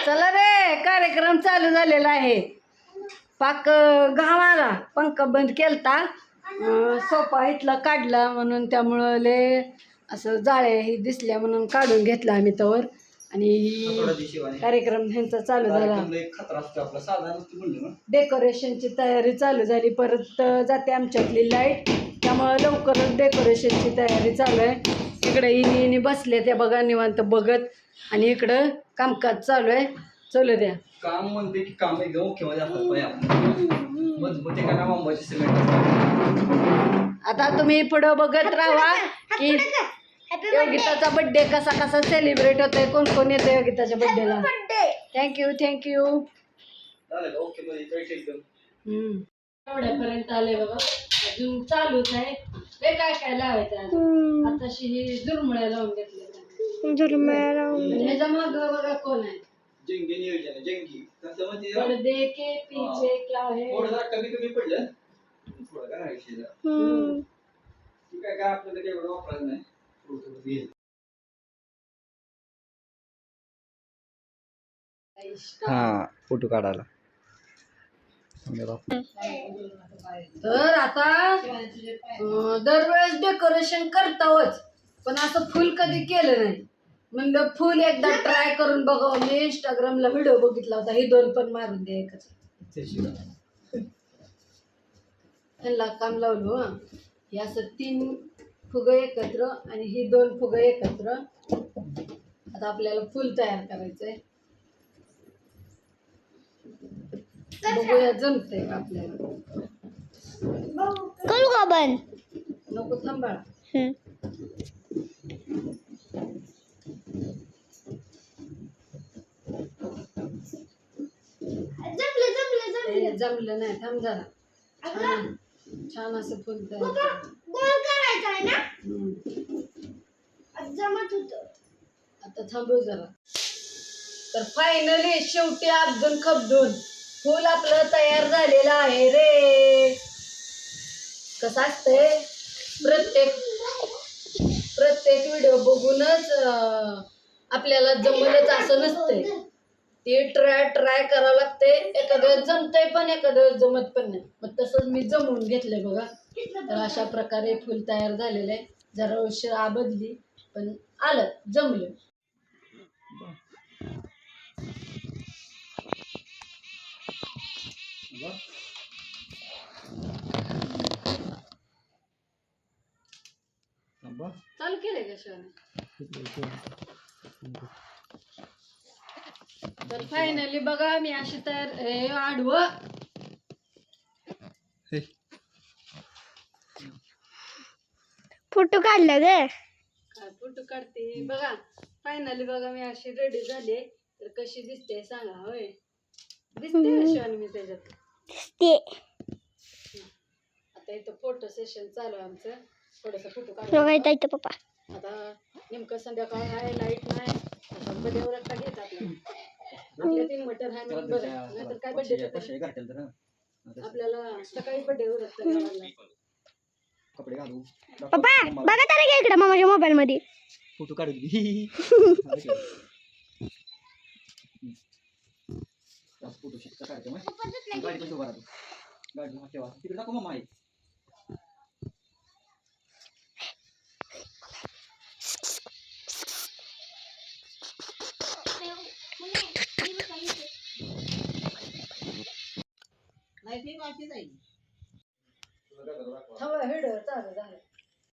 चला रे, कार्यक्रम चालू झालेला आहे. पाक घाम आला, पंखा बंद केलता, सोफा इथला काढला म्हणून त्यामुळं लय असं जाळे ही दिसल्या म्हणून काढून घेतला आम्ही तवर. आणि कार्यक्रम ह्यांचा चालू झाला. डेकोरेशनची तयारी चालू झाली. परत जाते आमच्यातली लाईट, त्यामुळं लवकरच डेकोरेशनची तयारी चालू आहे. इकडे इनी बसले त्या बघा निवांत बघत, आणि इकडं कामकाज चालू आहे. चलू द्या. काम म्हणते की काम एकदम आता तुम्ही पुढं बघत राहा की योगिताचा बर्थडे कसा कसा सेलिब्रेट होतोय, कोण कोण येते योगिताच्या बर्थडेला. Thank you thank you. एवढ्यापर्यंत आले बघा, अजून चालूच आहे. हे काय काय लावायचं आताशी ही झुरमुळ्या लावून घेतल्या. ह्याच्या माग बघा कोण आहे. जंगी नियोजन जंगी कसं म्हणजे पर्दे के पीछे क्या है. थोडं कमी पडलं थोडं काय विषय ठीक आहे. काय आपल्याला काही एवढं वापरायचं नाही. हा फोटो काढायला. तर आता दरवेळेस डेकोरेशन करतावच, पण असं फुल कधी केलं नाही. म्हणलं फुल एकदा ट्राय करून बघावं. मी इंस्टाग्रामला व्हिडिओ बघितला होता. ही दोन पण मारून दे एकच. त्यांना काम लावलो. हे असं 3 फुगं एकत्र आणि ही 2 फुगं एकत्र. आता आपल्याला फुल तयार करायचंय. बघूया जमतंय का आपल्याला. करू का बंद? नको, थांबा. जमलं नाही, थांब जरा. छान असं फुल तयार करायचं ना. जमत होत. आता थांबू जरा. तर फायनली शेवटी अब्दुल खबदून फुल आपलं तयार झालेलं आहे रे. कसं असतंय, प्रत्येक व्हिडिओ बघूनच आपल्याला जमलंच असं नसतंय. ते ट्राय करावं लागते. एखाद्या जमतंय पण एखाद्या जमत पण नाही. मग तसंच मी जमवून घेतलंय बघा. तर अशा प्रकारे फुल तयार झालेलं आहे. जरा उशीर आबदली पण आलं, जमलं. चालू केलंय का शिवाने. तर फायनली बघा मी अशी तयार आडवं फोटो काढला ग. काय फोटो काढते बघा. फायनली बघा मी अशी रेडी झाले. तर कशी दिसते सांगा. होय दिसते का शिवानी मी त्याच्यात. ते आता इथं फोटो सेशन चालू आहे आमचं. थोडंसं फोटो बघायचं काढायचं. पप्पा. आता नेमकं संध्याकाळ आहे, लाईट नाही. आता बड्डेवर का घेत आपल्या 3 मटर आहे म्हणून बरं. नाहीतर काय बड्डे आपल्याला सकाळी बड्डे उरकता कपडे घालू. पप्पा बघा तर घे इकडे मामाच्या मोबाईल मध्ये फोटो काढू. फोटो शिकता काढतो मग गाडी पण उभा राहतो. गाडी ठेवा तिकडे दाखव मग. व्हिडिओ चालू झाला.